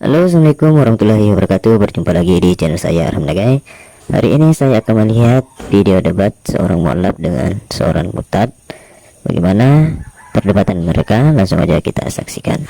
Halo, assalamualaikum warahmatullahi wabarakatuh. Berjumpa lagi di channel saya Arhamnagai. Hari ini saya akan melihat video debat seorang mualaf dengan seorang murtad. Bagaimana perdebatan mereka? Langsung aja kita saksikan.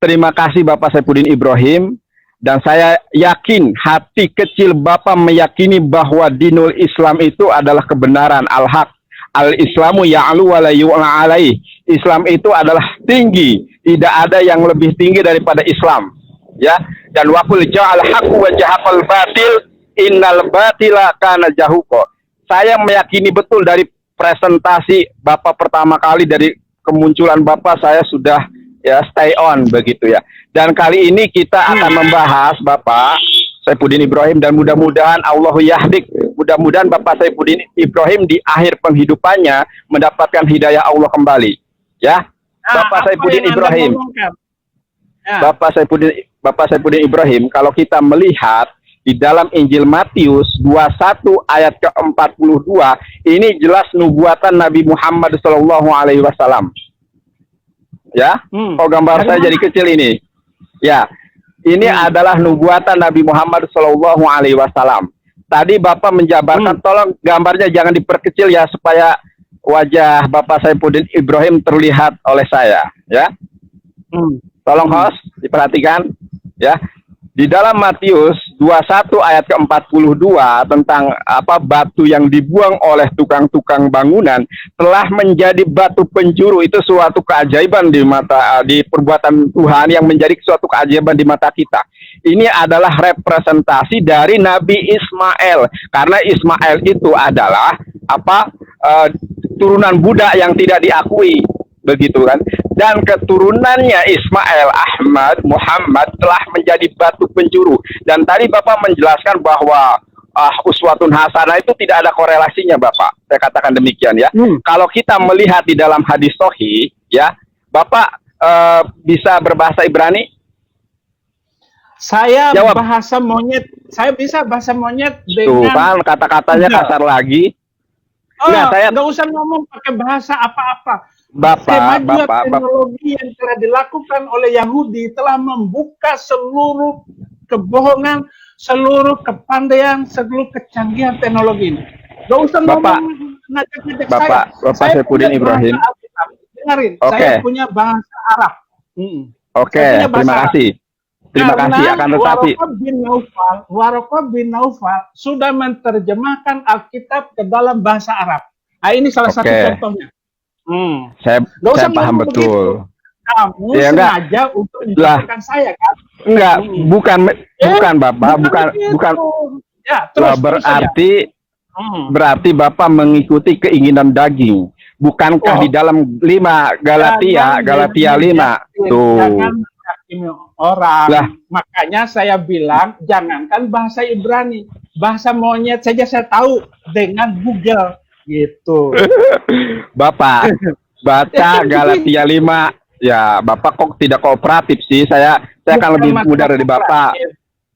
Terima kasih Bapak Saifuddin Ibrahim. Dan saya yakin hati kecil Bapak meyakini bahwa dinul Islam itu adalah kebenaran, al-haq. Al-Islamu ya'lu wa la yu'la alaih. Islam itu adalah tinggi, tidak ada yang lebih tinggi daripada Islam. Ya, dan waqul ja'al haqqu wa jahaqal batil innal batila kana jahuqa. Saya meyakini betul dari presentasi Bapak pertama kali, dari kemunculan Bapak saya sudah ya stay on begitu ya. Dan kali ini kita akan membahas Bapak Saifuddin Ibrahim, dan mudah-mudahan Allahu yahdik, mudah-mudahan Bapak Saifuddin Ibrahim di akhir penghidupannya mendapatkan hidayah Allah kembali. Ya, Bapak Saifuddin Ibrahim. Bapak Saifuddin Ibrahim, kalau kita melihat di dalam Injil Matius 21 ayat ke-42, ini jelas nubuatan Nabi Muhammad SAW. Ya, oh gambar saya jadi kecil ini. Ya, ini adalah nubuatan Nabi Muhammad SAW. Tadi Bapak menjabarkan, tolong gambarnya jangan diperkecil ya, supaya wajah Bapak Saifuddin Ibrahim terlihat oleh saya. Ya, tolong host diperhatikan. Ya, di dalam Matius 21 ayat ke-42 tentang batu yang dibuang oleh tukang-tukang bangunan telah menjadi batu penjuru. Itu suatu keajaiban di perbuatan Tuhan yang menjadi suatu keajaiban di mata kita. Ini adalah representasi dari Nabi Ismail, karena Ismail itu adalah turunan budak yang tidak diakui, begitu kan? Dan keturunannya Ismail, Ahmad, Muhammad telah menjadi batu penjuru. Dan tadi Bapak menjelaskan bahwa uswatun hasanah itu tidak ada korelasinya, Bapak. Saya katakan demikian ya. Kalau kita melihat di dalam hadis sahih, ya, Bapak bisa berbahasa Ibrani? Saya jawab. Bahasa monyet. Saya bisa bahasa monyet Tuh dengan... kan, kata-katanya kasar lagi. Nggak usah ngomong pakai bahasa apa-apa. Bapak, teknologi yang telah dilakukan oleh Yahudi telah membuka seluruh kebohongan, seluruh kepandaian, seluruh kecanggihan teknologi ini. Gak usah Bapak, ngomong ngajak-ngajak Bapak Saifuddin Ibrahim. Dengarin, Okay. saya punya bahasa Arab. Oke, terima kasih. Terima kasih, akan tetapi Waraqah bin Naufal sudah menerjemahkan Alkitab ke dalam bahasa Arab. Nah, ini salah satu contohnya. Saya paham betul. Kamu ya, sengaja untuk menjatuhkan saya kan? Enggak, bukan Bapak, bukan. Ya, terus, berarti Bapak mengikuti keinginan daging. Bukankah di dalam 5 Galatia 5 tuh. Jangan menghakimi orang. Lah. Makanya saya bilang jangankan bahasa Ibrani, bahasa monyet saja saya tahu dengan Google. Gitu. Bapak baca Galatia 5 ya. Bapak kok tidak kooperatif sih? Saya akan lebih mudah dari Bapak.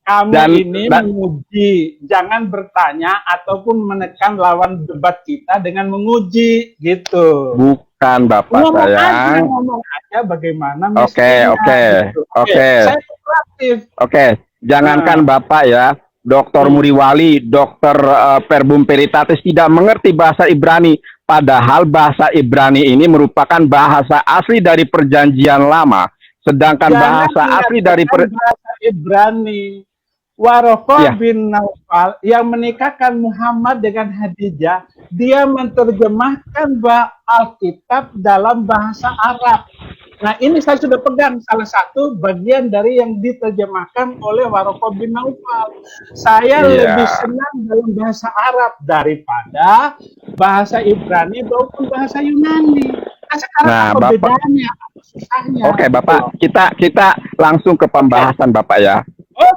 Kamu ini menguji, jangan bertanya ataupun menekan lawan debat kita dengan menguji gitu. Bukan Bapak, sayang. Ngomong aja bagaimana. Oke. Saya kooperatif. Jangankan Bapak ya, Dr. Muriwali, Dr. Perbum Peritatis tidak mengerti bahasa Ibrani. Padahal bahasa Ibrani ini merupakan bahasa asli dari Perjanjian Lama. Sedangkan bahasa asli dari bahasa Ibrani. Waraqah bin Naufal yang menikahkan Muhammad dengan Khadijah, dia menerjemahkan Alkitab dalam bahasa Arab. Nah, ini saya sudah pegang salah satu bagian dari yang diterjemahkan oleh Waraqah bin Naufal. Saya lebih senang dalam bahasa Arab daripada bahasa Ibrani maupun bahasa Yunani. Nah, sekarang apa bedanya? Apa susahnya? Oke, Bapak, kita langsung ke pembahasan Bapak ya.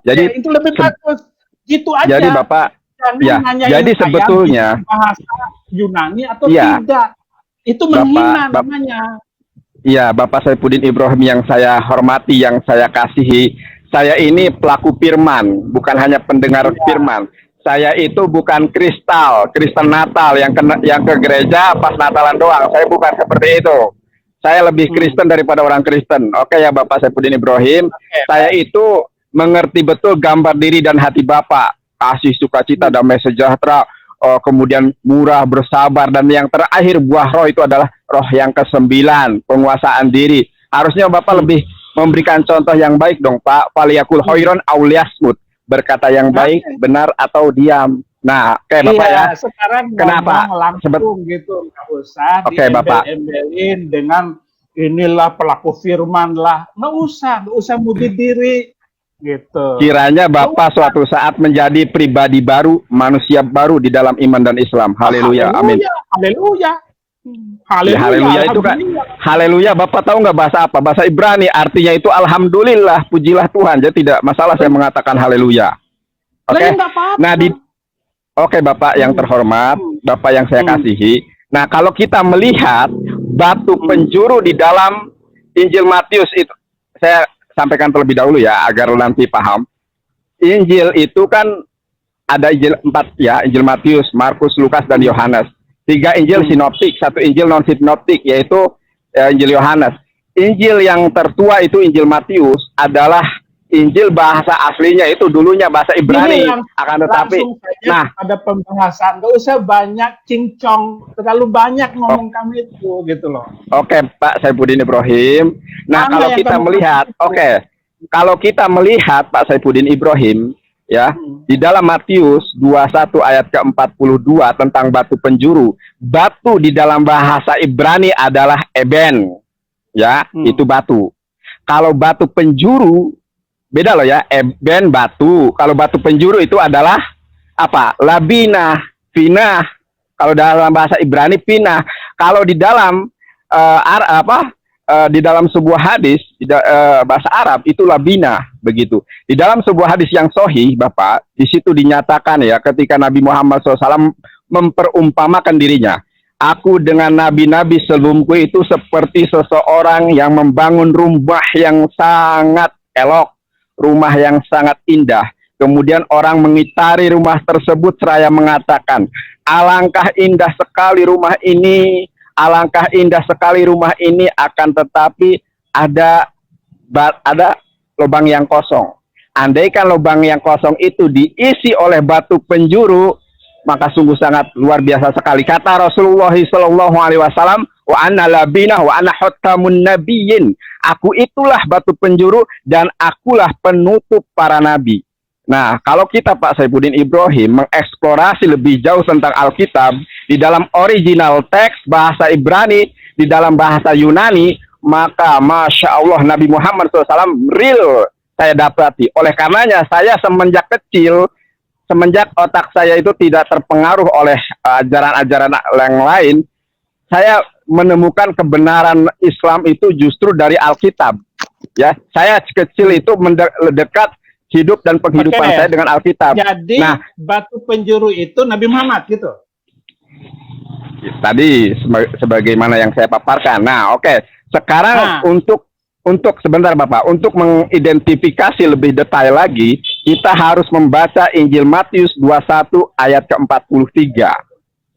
Jadi itu lebih bagus. Gitu aja. Jadi Bapak, jadi sebetulnya bahasa Yunani atau tidak. Itu menghina namanya. Iya, Bapak Saifuddin Ibrahim yang saya hormati, yang saya kasihi. Saya ini pelaku firman, bukan hanya pendengar firman. Saya itu bukan Kristen Natal yang ke gereja pas Natalan doang. Saya bukan seperti itu. Saya lebih Kristen daripada orang Kristen. Oke ya Bapak Saifuddin Ibrahim. Saya itu mengerti betul gambar diri dan hati Bapak, kasih sukacita, damai sejahtera, kemudian murah, bersabar, dan yang terakhir buah roh itu adalah roh yang ke-9, penguasaan diri. Harusnya Bapak lebih memberikan contoh yang baik dong, Pak. Faliyakul khairon aw liyasmut, berkata yang baik, benar atau diam. Nah, oke Bapak ya. Sekarang Kenapa? langsung gitu, nggak usah Oke, Bapak. diembel-embelin dengan inilah pelaku firman lah. Nggak usah muji diri gitu. Kiranya Bapak suatu saat menjadi pribadi baru, manusia baru di dalam iman dan Islam. Haleluya. Amin. Haleluya. Ya, haleluya itu kan. Haleluya, Bapak tahu nggak bahasa apa? Bahasa Ibrani, artinya itu alhamdulillah, pujilah Tuhan. Jadi tidak masalah saya mengatakan haleluya. Oke. Nah, oke Bapak yang terhormat, Bapak yang saya kasihi. Nah, kalau kita melihat batu penjuru di dalam Injil Matius itu, saya sampaikan terlebih dahulu ya agar nanti paham. Injil itu kan ada Injil 4 ya, Injil Matius, Markus, Lukas, dan Yohanes. 3 Injil sinoptik, 1 Injil non sinoptik, yaitu Injil Yohanes. Injil yang tertua itu Injil Matius adalah Injil bahasa aslinya, itu dulunya bahasa Ibrani. Akan tetapi, nah, ada pembahasan, nggak usah banyak cincong, terlalu banyak ngomong kami itu gitu loh. Oke, Pak Saifuddin Ibrahim. Nah, kalau kita melihat, kalau kita melihat Pak Saifuddin Ibrahim, ya, di dalam Matius 21 ayat ke-42 tentang batu penjuru, batu di dalam bahasa Ibrani adalah eben, ya, itu batu. Kalau batu penjuru, beda loh ya, eben batu. Kalau batu penjuru itu adalah apa? Labinah, finah. Kalau dalam bahasa Ibrani pinah. Kalau di dalam di dalam sebuah hadis bahasa Arab itu labinah, begitu. Di dalam sebuah hadis yang sahih, Bapak, di situ dinyatakan ya, ketika Nabi Muhammad SAW memperumpamakan dirinya, aku dengan nabi-nabi sebelumku itu seperti seseorang yang membangun rumah yang sangat elok, rumah yang sangat indah. Kemudian orang mengitari rumah tersebut seraya mengatakan, alangkah indah sekali rumah ini, alangkah indah sekali rumah ini, akan tetapi ada lubang yang kosong. Andaikan lubang yang kosong itu diisi oleh batu penjuru, maka sungguh sangat luar biasa sekali. Kata Rasulullah SAW, wa anna labinah wa anna hotamun nabiyyin. Aku itulah batu penjuru dan akulah penutup para nabi. Nah, kalau kita Pak Saifuddin Ibrahim mengeksplorasi lebih jauh tentang Alkitab, di dalam original teks bahasa Ibrani, di dalam bahasa Yunani, maka Masya Allah Nabi Muhammad SAW real saya dapati. Oleh karenanya saya semenjak kecil, semenjak otak saya itu tidak terpengaruh oleh ajaran-ajaran yang lain, saya menemukan kebenaran Islam itu justru dari Alkitab. Ya, saya kecil itu mendekat hidup dan penghidupan saya dengan Alkitab. Jadi, nah, batu penjuru itu Nabi Muhammad gitu. Tadi sebagaimana yang saya paparkan. Nah, oke. Sekarang untuk sebentar Bapak, untuk mengidentifikasi lebih detail lagi, kita harus membaca Injil Matius 21 ayat ke-43.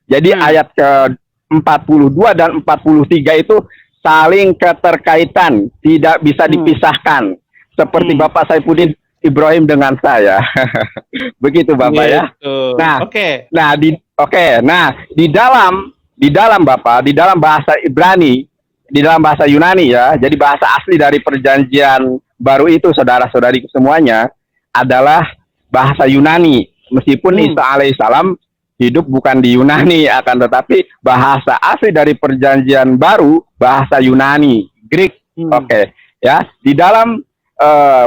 Jadi ayat ke-42 dan 43 itu saling keterkaitan, tidak bisa dipisahkan. Seperti Bapak Saifuddin Ibrahim dengan saya. Begitu Bapak ya. Nah, nah, di dalam Bapak, di dalam bahasa Ibrani, di dalam bahasa Yunani ya, jadi bahasa asli dari perjanjian baru itu, saudara-saudari semuanya, adalah bahasa Yunani. Meskipun Isa alaihissalam hidup bukan di Yunani, akan tetapi bahasa asli dari perjanjian baru, bahasa Yunani, Greek. Oke, ya. Di dalam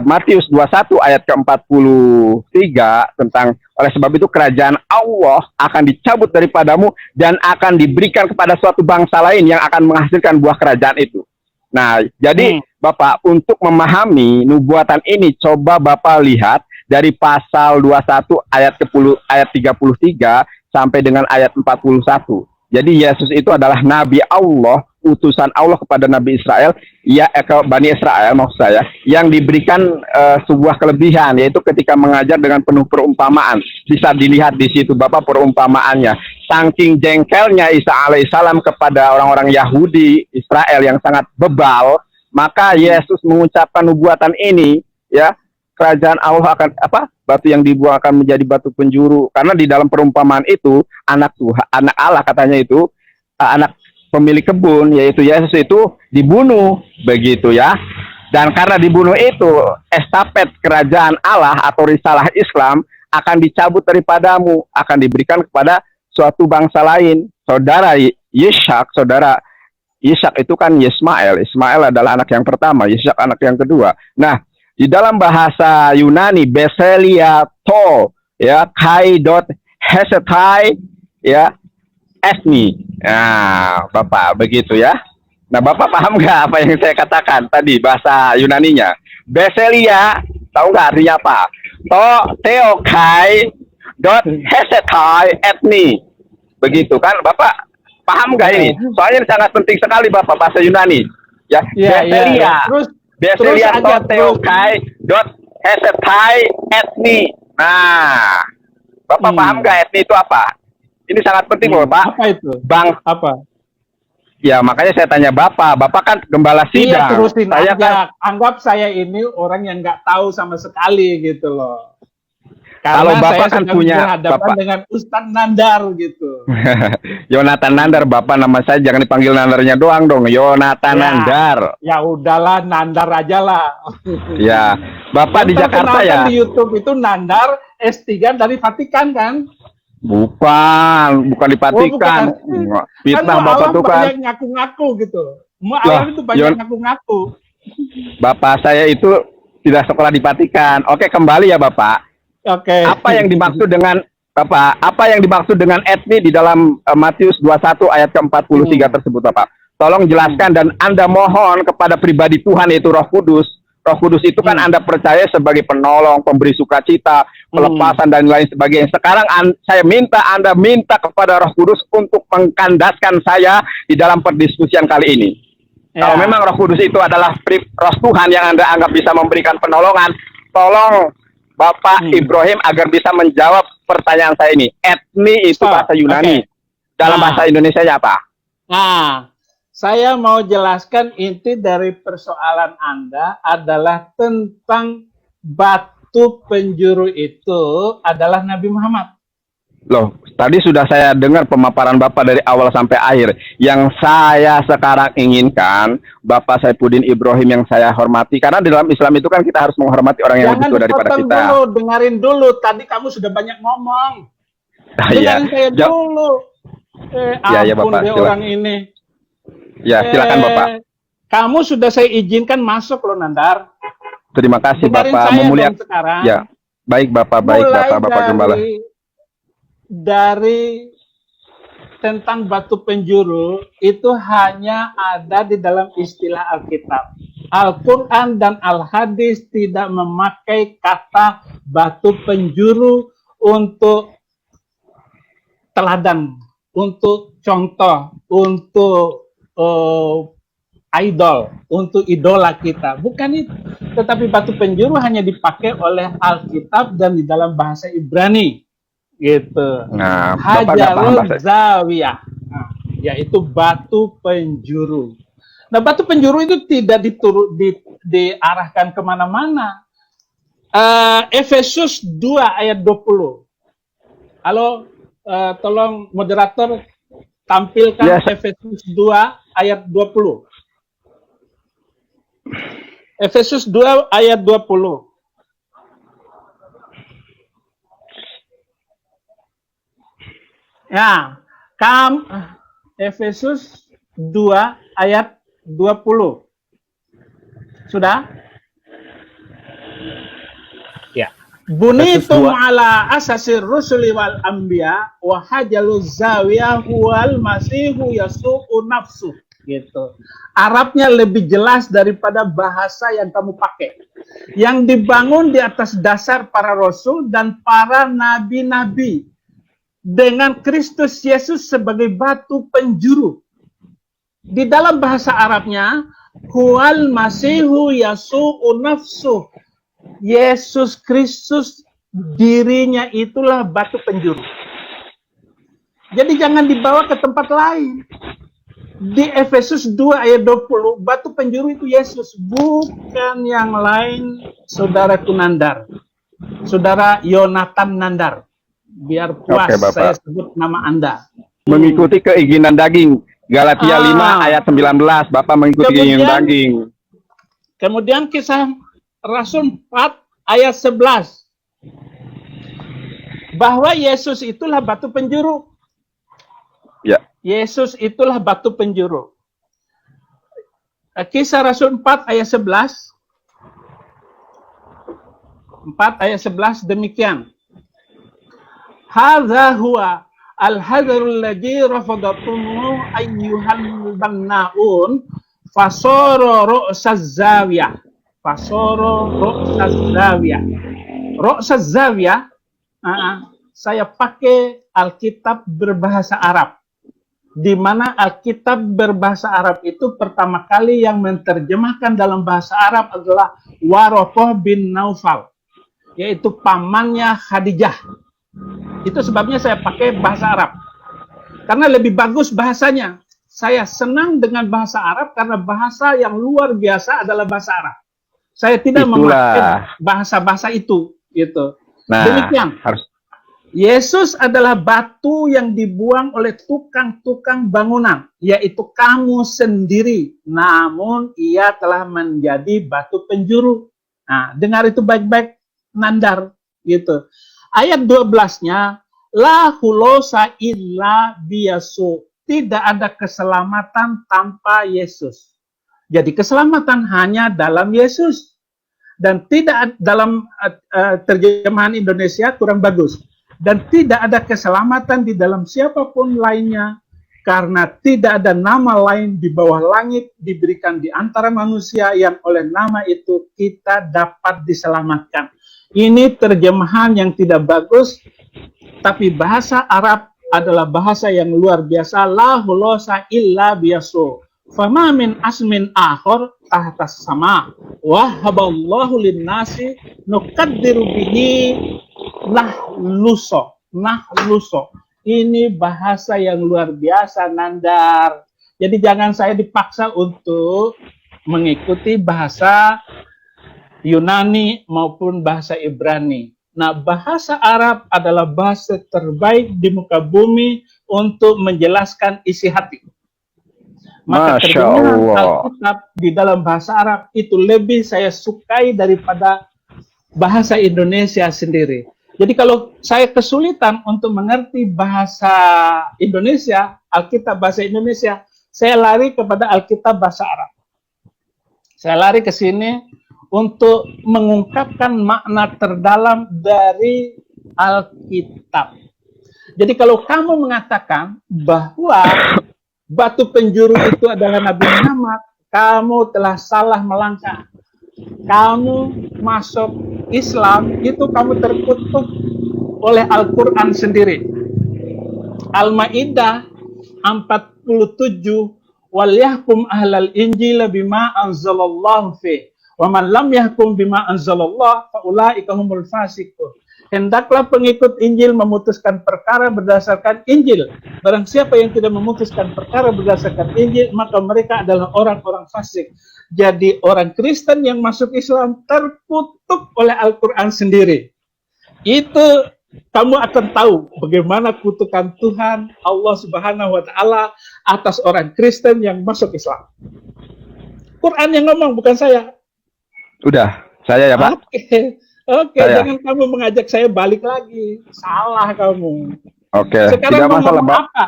Matius 21 ayat ke-43 tentang, oleh sebab itu kerajaan Allah akan dicabut daripadamu dan akan diberikan kepada suatu bangsa lain yang akan menghasilkan buah kerajaan itu. Nah, jadi Bapak, untuk memahami nubuatan ini, coba Bapak lihat dari pasal 21 ayat 33 sampai dengan ayat 41. Jadi Yesus itu adalah Nabi Allah, utusan Allah kepada Nabi Israel, ya ke Bani Israel maksud saya, yang diberikan sebuah kelebihan, yaitu ketika mengajar dengan penuh perumpamaan. Bisa dilihat di situ Bapak perumpamaannya. Saking jengkelnya Isa alaihissalam kepada orang-orang Yahudi Israel yang sangat bebal, maka Yesus mengucapkan nubuatan ini, ya, kerajaan Allah akan batu yang dibuang akan menjadi batu penjuru, karena di dalam perumpamaan itu anak Tuhan, anak Allah katanya itu, anak pemilik kebun yaitu Yesus itu dibunuh begitu ya. Dan karena dibunuh itu, estafet kerajaan Allah atau risalah Islam akan dicabut daripadamu, akan diberikan kepada suatu bangsa lain. Saudara Ishak itu kan Ismail adalah anak yang pertama, Ishak anak yang kedua. Nah, di dalam bahasa Yunani, Beselia to, ya, kai dot hesetai, ya, esmi. Nah, Bapak, begitu ya. Nah, Bapak paham nggak apa yang saya katakan tadi, bahasa Yunaninya? Beselia, tahu nggak artinya apa? To, teo, kai dot hesetai, etni. Begitu kan, Bapak? Paham nggak ini? Soalnya ini sangat penting sekali, Bapak, bahasa Yunani. Ya, Beselia. Beselia teokai dot hesetai etni. Nah, Bapak paham nggak etni itu apa? Ini sangat penting, Bapak. Apa itu? Apa? Ya, makanya saya tanya Bapak. Bapak kan gembala sidang. Iya, terusin saya aja. Anggap saya ini orang yang nggak tahu sama sekali gitu loh. Kalau Karena Bapak saya kan punya berhadapan dengan Ustadz Nandar gitu. Yonatan Nandar, Bapak nama saya jangan dipanggil Nandarnya doang dong. Yonatan Nandar. Ya udahlah, Nandar aja lah. Ya, Bapak di Jakarta ya. Di YouTube itu Nandar S3 dari Vatikan kan? Bukan di Vatikan. Fitnah kan Bapak tuh kan. Banyak ngaku-ngaku gitu. Ayam itu banyak ngaku-ngaku. Bapak saya itu tidak sekolah di Vatikan. Oke, kembali ya Bapak. Oke. Apa yang dimaksud dengan Bapak? Apa yang dimaksud dengan etni di dalam Matius 21 ayat ke-43 tersebut, Bapak? Tolong jelaskan, dan Anda mohon kepada pribadi Tuhan yaitu Roh Kudus. Roh Kudus itu kan Anda percaya sebagai penolong, pemberi sukacita, pelepasan dan lain sebagainya. Sekarang saya minta kepada Roh Kudus untuk mengkandaskan saya di dalam perdiskusian kali ini. Ya. Kalau memang Roh Kudus itu adalah Roh Tuhan yang Anda anggap bisa memberikan penolongan, tolong Bapak Ibrahim agar bisa menjawab pertanyaan saya ini. Etni itu bahasa Yunani. Dalam bahasa Indonesia apa? Nah, saya mau jelaskan inti dari persoalan Anda adalah tentang batu penjuru itu adalah Nabi Muhammad. Loh, tadi sudah saya dengar pemaparan Bapak dari awal sampai akhir. Yang saya sekarang inginkan, Bapak Saifuddin Ibrahim yang saya hormati, karena di dalam Islam itu kan kita harus menghormati orang yang lebih tua daripada kita. Jangan dulu, dengerin dulu. Tadi kamu sudah banyak ngomong. Dengerin saya dulu. Ya, Bapak, dia orang ini. Ya, silakan Bapak. Kamu sudah saya izinkan masuk loh, Nandar. Terima kasih dengerin Bapak. Memuliakan sekarang. Ya, baik Bapak, Bapak Gembala. Dari tentang batu penjuru itu hanya ada di dalam istilah Alkitab. Al-Quran dan Al-Hadis tidak memakai kata batu penjuru untuk teladan, untuk contoh, untuk idol, untuk idola kita. Bukan itu. Tetapi batu penjuru hanya dipakai oleh Alkitab dan di dalam bahasa Ibrani. Gitu. Nah, Hajarul Zawiyah, yaitu batu penjuru. Nah, batu penjuru itu tidak diarahkan kemana-mana. Efesus 2 ayat 20. Halo, tolong moderator tampilkan Efesus 2 ayat 20. Efesus 2 ayat 20. Ya, Efesus 2 ayat 20. Sudah? Ya. Bunitum ala asasir rusuli wal anbiya wa hajalu zawiyah wal masihu yasu'u nafsu. Gitu. Arabnya lebih jelas daripada bahasa yang kamu pakai. Yang dibangun di atas dasar para rasul dan para nabi-nabi. Dengan Kristus Yesus sebagai batu penjuru. Di dalam bahasa Arabnya, huwal masihu yasu'u nafsu. Yesus Kristus dirinya itulah batu penjuru. Jadi jangan dibawa ke tempat lain. Di Efesus 2 ayat 20, batu penjuru itu Yesus, bukan yang lain, Saudara Kunandar. Saudara Yonatan Nandar. Biar puas Oke, Bapak. saya sebut nama Anda. Mengikuti keinginan daging. Galatia 5 ayat 19, Bapak mengikuti keinginan daging. Kemudian kisah Rasul 4 ayat 11. Bahwa Yesus itulah batu penjuru. Ya. Yesus itulah batu penjuru. Kisah Rasul 4 ayat 11. 4 ayat 11 demikian. Hadza huwa al-hadarul ladzi rafadatumu ayyuhal bannaun fasara ru'saz zawiyah. Fasara ru'saz zawiyah. Ru'saz zawiyah, saya pakai Alkitab berbahasa Arab. Di mana Alkitab berbahasa Arab itu pertama kali yang menerjemahkan dalam bahasa Arab adalah Waraqah bin Naufal, yaitu pamannya Khadijah. Itu sebabnya saya pakai bahasa Arab, karena lebih bagus bahasanya. Saya senang dengan bahasa Arab karena bahasa yang luar biasa adalah bahasa Arab. Saya tidak memakai bahasa-bahasa itu, gitu. Nah, demikian. Yesus adalah batu yang dibuang oleh tukang-tukang bangunan, yaitu kamu sendiri. Namun ia telah menjadi batu penjuru. Nah, dengar itu baik-baik, Nandar, gitu. Ayat 12-nya, la hulosa illa biyasu. Tidak ada keselamatan tanpa Yesus. Jadi keselamatan hanya dalam Yesus. Dan tidak dalam terjemahan Indonesia kurang bagus. Dan tidak ada keselamatan di dalam siapapun lainnya, karena tidak ada nama lain di bawah langit diberikan di antara manusia yang oleh nama itu kita dapat diselamatkan. Ini terjemahan yang tidak bagus, tapi bahasa Arab adalah bahasa yang luar biasa. La hulosa illa biyasu. Fama min asmin akhor tahtas sama. Wahaballahu linnasi nukaddiru bihi nahluso. Ini bahasa yang luar biasa, Nandar. Jadi jangan saya dipaksa untuk mengikuti bahasa Yunani maupun bahasa Ibrani. Nah, bahasa Arab adalah bahasa terbaik di muka bumi untuk menjelaskan isi hati. Maka terjemahan Alkitab di dalam bahasa Arab itu lebih saya sukai daripada bahasa Indonesia sendiri. Jadi kalau saya kesulitan untuk mengerti bahasa Indonesia, Alkitab bahasa Indonesia, saya lari kepada Alkitab bahasa Arab. Saya lari ke sini untuk mengungkapkan makna terdalam dari Alkitab. Jadi kalau kamu mengatakan bahwa batu penjuru itu adalah Nabi Muhammad, kamu telah salah melangkah. Kamu masuk Islam, itu kamu terkutuk oleh Al-Quran sendiri. Al-Ma'idah 47, wal yahkum ahlal injil bima anzalallahu fi wa man lam yahkum bima anzalallah fa ulaika humul fasiqun. Hendaklah pengikut Injil memutuskan perkara berdasarkan Injil. Barang siapa yang tidak memutuskan perkara berdasarkan Injil, maka mereka adalah orang-orang fasik. Jadi orang Kristen yang masuk Islam terkutuk oleh Al-Quran sendiri. Itu kamu akan tahu bagaimana kutukan Tuhan Allah Subhanahu wa Ta'ala atas orang Kristen yang masuk Islam. Quran yang ngomong, bukan saya. Udah, saya ya, Pak. Oke, jangan kamu mengajak saya balik lagi. Salah kamu. Oke, sekarang tidak masalah, Pak. Apa?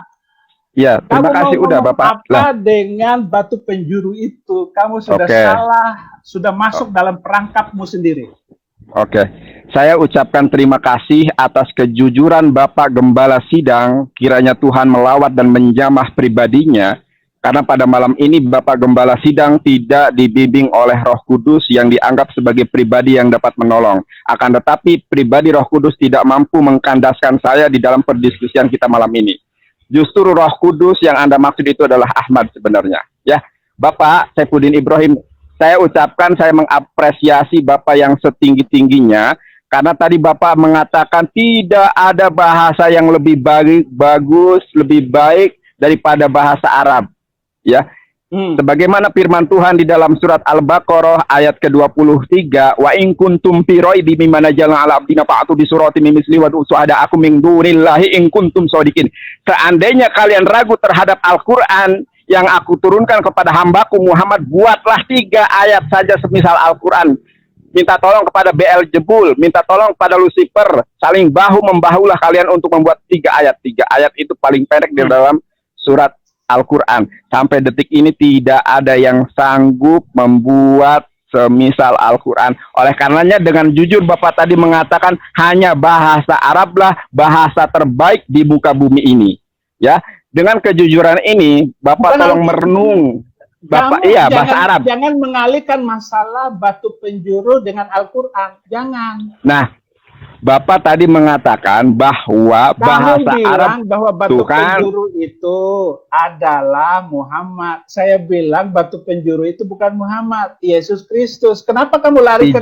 Ya, terima kasih udah, Bapak. Apa dengan batu penjuru itu? Kamu sudah salah, sudah masuk dalam perangkapmu sendiri. Oke, saya ucapkan terima kasih atas kejujuran Bapak Gembala Sidang. Kiranya Tuhan melawat dan menjamah pribadinya. Karena pada malam ini Bapak Gembala Sidang tidak dibimbing oleh Roh Kudus yang dianggap sebagai pribadi yang dapat menolong. Akan tetapi pribadi Roh Kudus tidak mampu mengkandaskan saya di dalam perdiskusian kita malam ini. Justru Roh Kudus yang Anda maksud itu adalah Ahmad sebenarnya. Ya, Bapak Saifuddin Ibrahim, saya ucapkan saya mengapresiasi Bapak yang setinggi-tingginya. Karena tadi Bapak mengatakan tidak ada bahasa yang lebih bagus, lebih baik daripada bahasa Arab. Ya. Sebagaimana firman Tuhan di dalam surat Al-Baqarah ayat ke-23, wa in kuntum fi raibin mimma nazzalna ala abdina fa'tu bi suratin min misli wa suhada'akum min dunillahi in kuntum shadiqin. Seandainya kalian ragu terhadap Al-Qur'an yang aku turunkan kepada hambaku Muhammad, buatlah 3 ayat saja semisal Al-Qur'an. Minta tolong kepada Beelzebul, minta tolong kepada Lucifer, saling bahu-membahulah kalian untuk membuat 3 ayat. 3 ayat itu paling pendek di dalam surat Al-Quran. Sampai detik ini tidak ada yang sanggup membuat semisal Al-Quran. Oleh karenanya dengan jujur Bapak tadi mengatakan hanya bahasa Arablah bahasa terbaik di muka bumi ini. Ya, dengan kejujuran ini Bapak tolong merenung. Bapak, iya, bahasa Arab. Jangan mengalihkan masalah batu penjuru dengan Al-Quran. Jangan. Nah, Bapak tadi mengatakan bahwa bahasa Arab bahwa batu penjuru itu adalah Muhammad. Saya bilang batu penjuru itu bukan Muhammad, Yesus Kristus. Kenapa kamu lari ke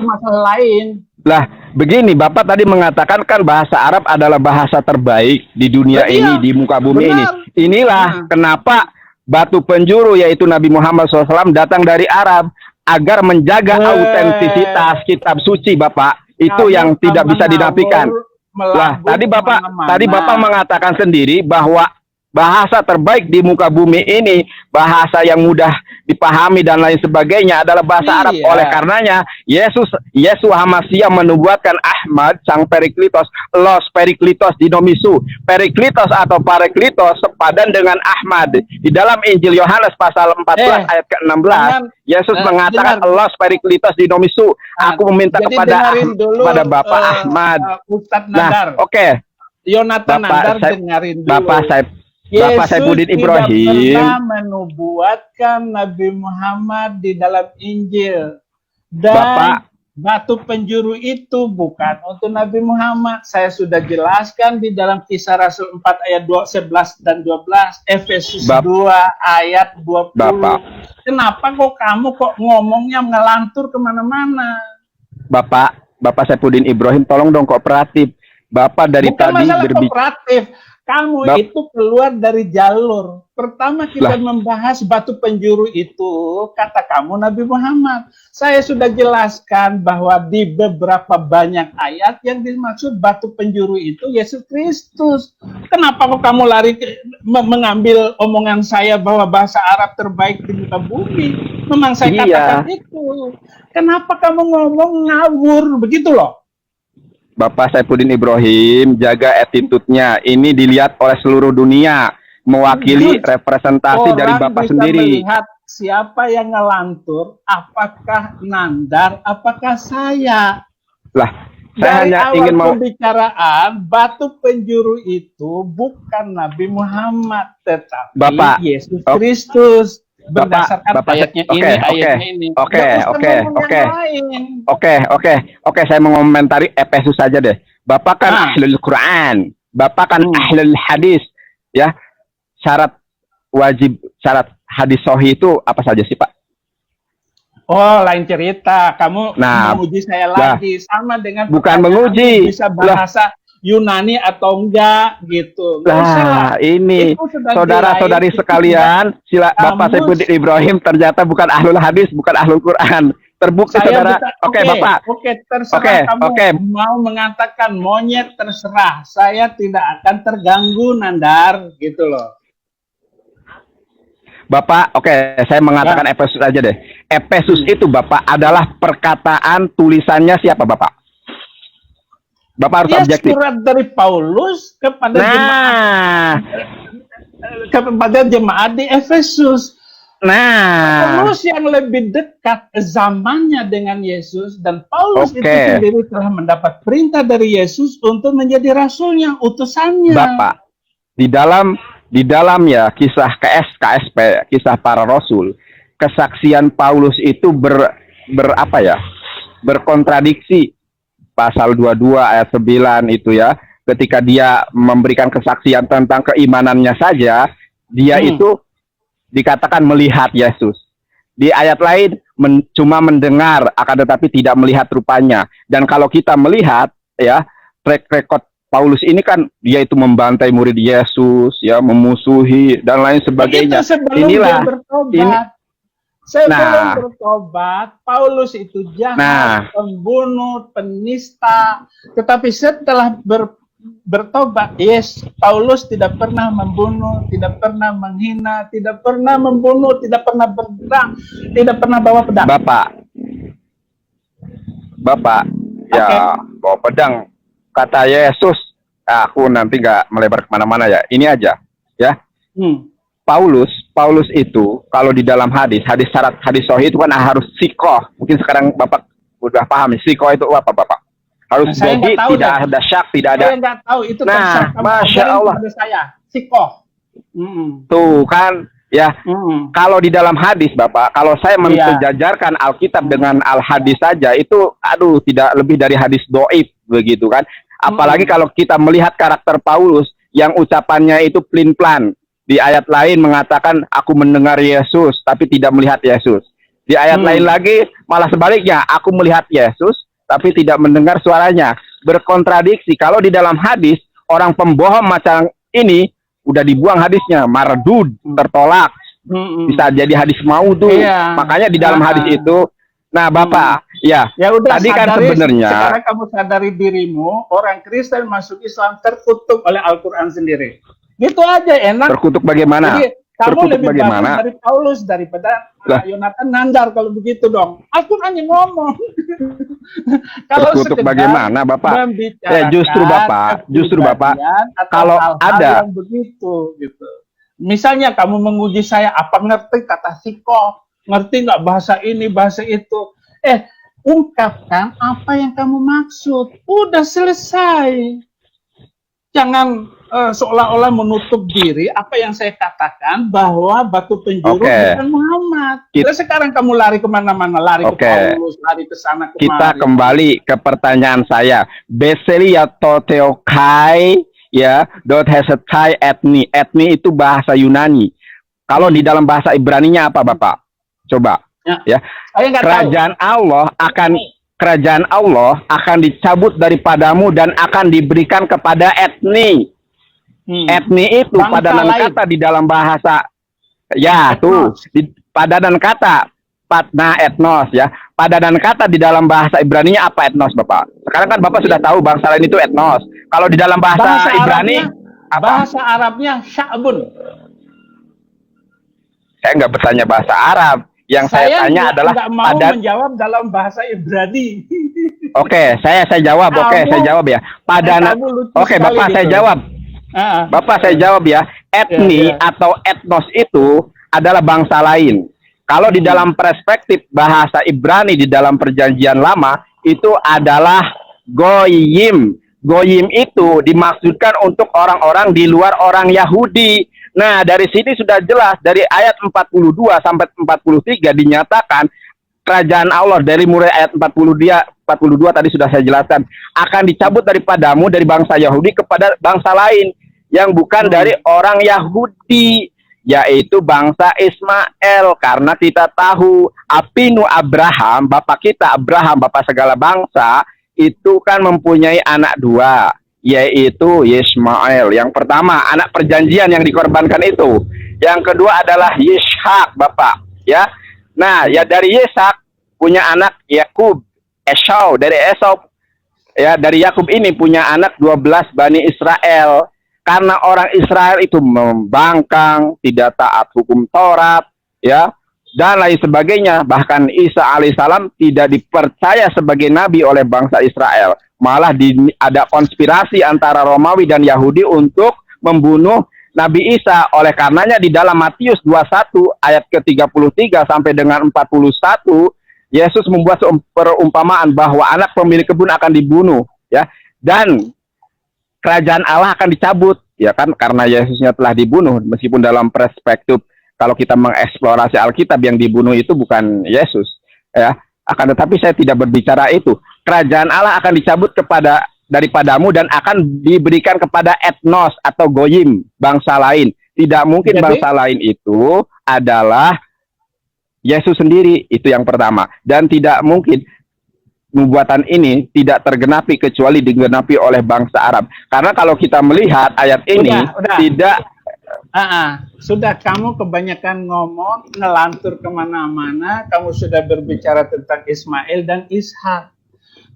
masalah lain? Lah, begini, Bapak tadi mengatakan kan bahasa Arab adalah bahasa terbaik di dunia ini, di muka bumi ini. Inilah kenapa batu penjuru yaitu Nabi Muhammad SAW datang dari Arab agar menjaga autentisitas kitab suci, Bapak. Itu yang tidak bisa dinafikan. Lah, tadi Bapak mengatakan sendiri bahwa bahasa terbaik di muka bumi ini, bahasa yang mudah dipahami dan lain sebagainya adalah bahasa Arab. Oleh karenanya, Yeshua Mashiach menubuatkan Ahmad sang Periklitos, Los Periklitos Dinomisu. Periklitos atau Paraklitos sepadan dengan Ahmad. Di dalam Injil Yohanes pasal 14 ayat ke-16, Yesus mengatakan Los Periklitos Dinomisu. Aku meminta kepada Bapak Ahmad. Nah, oke. Yonatan Nandar dengerin dulu. Bapak Saifuddin Ibrahim tidak pernah menubuatkan Nabi Muhammad di dalam Injil. Dan batu penjuru itu bukan untuk Nabi Muhammad. Saya sudah jelaskan di dalam Kisah Rasul 4 ayat 11 dan 12, Efesus 2 ayat 20. Kenapa kamu ngomongnya ngelantur kemana-mana? Bapak Saifuddin Ibrahim, tolong dong kooperatif. Bapak dari bukan tadi kooperatif. Kamu itu keluar dari jalur. Pertama kita membahas batu penjuru itu, kata kamu Nabi Muhammad. Saya sudah jelaskan bahwa di beberapa banyak ayat yang dimaksud batu penjuru itu Yesus Kristus. Kenapa kok kamu lari mengambil omongan saya bahwa bahasa Arab terbaik di muka bumi? Memang saya katakan itu. Kenapa kamu ngomong ngawur begitu loh? Bapak Saifuddin Ibrahim, jaga attitude-nya. Ini dilihat oleh seluruh dunia, mewakili representasi dari Bapak sendiri. Melihat siapa yang ngelantur, apakah Nandar, apakah saya. Lah, saya dari hanya awal ingin pembicaraan, batu penjuru itu bukan Nabi Muhammad, tetapi Yesus Kristus. Berdasarkan ayatnya ini. Oke, saya mengomentari Efesus saja deh. Bapak kan ahlul Quran, Bapak kan ahlul hadis, ya. Syarat hadis sahih itu apa saja sih, Pak? Oh, lain cerita. Kamu menguji saya lagi, sama dengan bukan menguji, bisa bahasa Yunani atau enggak gitu. Nah, ini saudara-saudari sekalian, Bapak Saifuddin Ibrahim ternyata bukan ahlul hadis, bukan ahlul Quran. Terbukti saudara. Bapak. Terserah kamu mau mengatakan monyet, terserah. Saya tidak akan terganggu, Nandar, gitu loh. Bapak, saya mengatakan Efesus aja deh. Efesus itu Bapak adalah perkataan tulisannya siapa Bapak? Bapak harus objektif. Surat dari Paulus kepada jemaat di Efesus. Paulus yang lebih dekat zamannya dengan Yesus, dan Paulus itu sendiri telah mendapat perintah dari Yesus untuk menjadi rasulnya, utusannya. Bapak, di dalam ya kisah KSP, kisah para rasul, kesaksian Paulus itu berkontradiksi. Pasal 22 ayat 9 itu ya, ketika dia memberikan kesaksian tentang keimanannya saja, dia itu dikatakan melihat Yesus. Di ayat lain cuma mendengar, akan tetapi tidak melihat rupanya. Dan kalau kita melihat ya, track record Paulus ini kan dia itu membantai murid Yesus, ya, memusuhi dan lain sebagainya. Itu sebelum Inilah dia bertobat. ini. Sebelum bertobat, Paulus itu jahat, pembunuh, penista. Tetapi setelah bertobat, Paulus tidak pernah membunuh, tidak pernah menghina, tidak pernah membunuh, tidak pernah berperang, tidak pernah bawa pedang. Bapak, ya, bawa pedang. Kata Yesus, aku nanti nggak melebar kemana-mana ya. Ini aja, ya. Paulus itu kalau di dalam hadis syarat hadis sahih itu kan harus sikoh. Mungkin sekarang Bapak udah paham sikoh itu apa, Bapak? Harus jadi tidak ada syak, tidak ada. Saya nggak tahu itu. Nah, Masya Allah. Saya sikoh. Tuh kan, ya. Kalau di dalam hadis, Bapak, kalau saya mensejajarkan Alkitab dengan Al-Hadis saja itu, aduh, tidak lebih dari hadis doib begitu kan. Apalagi kalau kita melihat karakter Paulus yang ucapannya itu plin-plan. Di ayat lain mengatakan aku mendengar Yesus tapi tidak melihat Yesus. Di ayat lain lagi malah sebaliknya, aku melihat Yesus tapi tidak mendengar suaranya. Berkontradiksi. Kalau di dalam hadis orang pembohong macam ini udah dibuang hadisnya, mardud, tertolak. Bisa jadi hadis maudhu. Makanya di dalam hadis itu, nah Bapak, ya udah, tadi kan sebenarnya sekarang kamu sadari dirimu, orang Kristen masuk Islam terkutuk oleh Al-Quran sendiri. Gitu aja, enak. Terkutuk bagaimana? Jadi, kamu lebih bagus dari Paulus daripada Yonatan Nandar kalau begitu dong. Al-Quran yang ngomong. Kalau terkutuk bagaimana, Bapak? Ya justru Bapak, kalau ada yang begitu, gitu. Misalnya kamu menguji saya, apa ngerti kata sikoh, ngerti nggak bahasa ini, bahasa itu. Ungkapkan apa yang kamu maksud. Udah selesai. Jangan seolah-olah menutup diri apa yang saya katakan bahwa batu penjuru bukan Muhammad. Terus sekarang kamu lari kemana-mana, lari ke Paulus, lari ke sana kemari. Kita kembali ke pertanyaan saya. Beseli atau Theokai, ya, dot hesetai etni. Etni itu bahasa Yunani. Kalau di dalam bahasa Ibraninya apa, Bapak? Coba. Ya. Kerajaan Allah akan dicabut daripadamu dan akan diberikan kepada etni. Etni itu bangsa padanan lain. Kata di dalam bahasa, ya etnos. Padanan kata, etnos, ya. Padanan kata di dalam bahasa Ibraninya apa etnos, Bapak? Sekarang kan Bapak sudah tahu bangsa lain itu etnos. Kalau di dalam bahasa Ibrani, bahasa Arabnya sya'bun. Saya nggak bertanya bahasa Arab. Yang saya tanya adalah menjawab dalam bahasa Ibrani. Oke, saya jawab. Saya jawab ya. Padanan. Oke, Bapak gitu. Saya jawab. Bapak saya jawab ya. Etni atau etnos itu adalah bangsa lain. Kalau di dalam perspektif bahasa Ibrani di dalam Perjanjian Lama itu adalah goyim. Goyim itu dimaksudkan untuk orang-orang di luar orang Yahudi. Nah, dari sini sudah jelas dari ayat 42 sampai 43 dinyatakan kerajaan Allah dari mulai ayat 42 tadi sudah saya jelaskan akan dicabut daripadamu dari bangsa Yahudi kepada bangsa lain yang bukan dari orang Yahudi, yaitu bangsa Ismail. Karena kita tahu Apinu Abraham, bapak kita Abraham, bapak segala bangsa, itu kan mempunyai anak dua, yaitu Ismail. Yang pertama anak perjanjian yang dikorbankan itu. Yang kedua adalah Ishak, Bapak, ya. Nah, ya dari Ishak punya anak Yakub, Esau. Dari Esau, ya dari Yakub ini punya anak 12 Bani Israel. Karena orang Israel itu membangkang, tidak taat hukum Taurat, ya, dan lain sebagainya. Bahkan Isa alaihissalam tidak dipercaya sebagai nabi oleh bangsa Israel. Malah ada konspirasi antara Romawi dan Yahudi untuk membunuh Nabi Isa. Oleh karenanya di dalam Matius 21 ayat ke-33 sampai dengan 41, Yesus membuat perumpamaan bahwa anak pemilik kebun akan dibunuh, ya, dan kerajaan Allah akan dicabut, ya kan, karena Yesusnya telah dibunuh. Meskipun dalam perspektif kalau kita mengeksplorasi Alkitab yang dibunuh itu bukan Yesus, ya. Akan tetapi saya tidak berbicara itu. Kerajaan Allah akan dicabut daripadamu dan akan diberikan kepada etnos atau goyim, bangsa lain. Tidak mungkin bangsa lain itu adalah Yesus sendiri, itu yang pertama. Dan tidak mungkin. nubuatan ini tidak tergenapi kecuali digenapi oleh bangsa Arab. Karena kalau kita melihat ayat ini Udah. tidak Sudah, kamu kebanyakan ngomong, ngelantur kemana-mana. Kamu sudah berbicara tentang Ismail dan Ishak.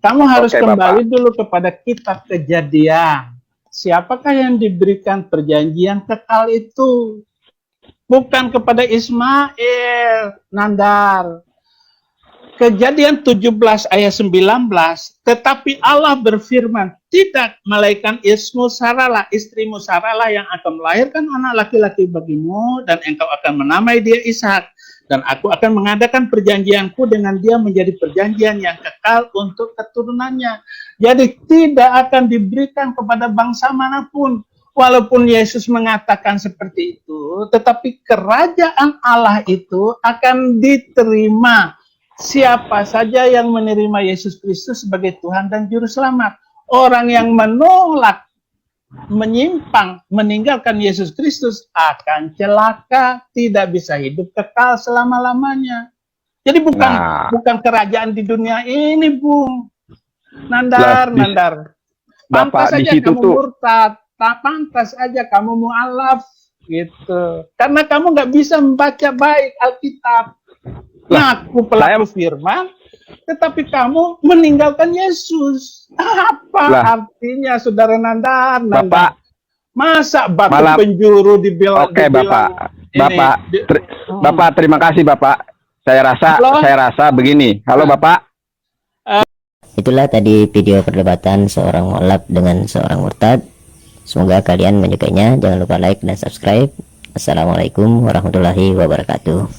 Kamu harus Oke, kembali Bapak. dulu kepada kitab Kejadian. Siapakah yang diberikan perjanjian kekal itu? Bukan kepada Ismail, Nandar. Kejadian 17 ayat 19, tetapi Allah berfirman, tidak, malaikat ismu Saralah, istrimu Saralah yang akan melahirkan anak laki-laki bagimu, dan engkau akan menamai dia Ishak, dan aku akan mengadakan perjanjianku dengan dia menjadi perjanjian yang kekal untuk keturunannya. Jadi tidak akan diberikan kepada bangsa manapun. Walaupun Yesus mengatakan seperti itu, tetapi kerajaan Allah itu akan diterima siapa saja yang menerima Yesus Kristus sebagai Tuhan dan Juru Selamat. Orang yang menolak, menyimpang, meninggalkan Yesus Kristus akan celaka, tidak bisa hidup kekal selama-lamanya. Jadi bukan kerajaan di dunia ini, Bung. Nandar. Pantas Bapak, di saja situ kamu tuh murtad, pantas aja kamu mu'alaf, gitu. Karena kamu nggak bisa membaca baik Alkitab. Ngaku pelaku firman, tetapi kamu meninggalkan Yesus. Apa artinya, saudara Nandar? Bapak, masa batu penjuru dibilang? Oke, Bapak. Bapak, terima kasih, Bapak. Saya rasa begini. Halo, Bapak. Itulah tadi video perdebatan seorang mu'alaf dengan seorang murtad. Semoga kalian menyukainya. Jangan lupa like dan subscribe. Assalamualaikum warahmatullahi wabarakatuh.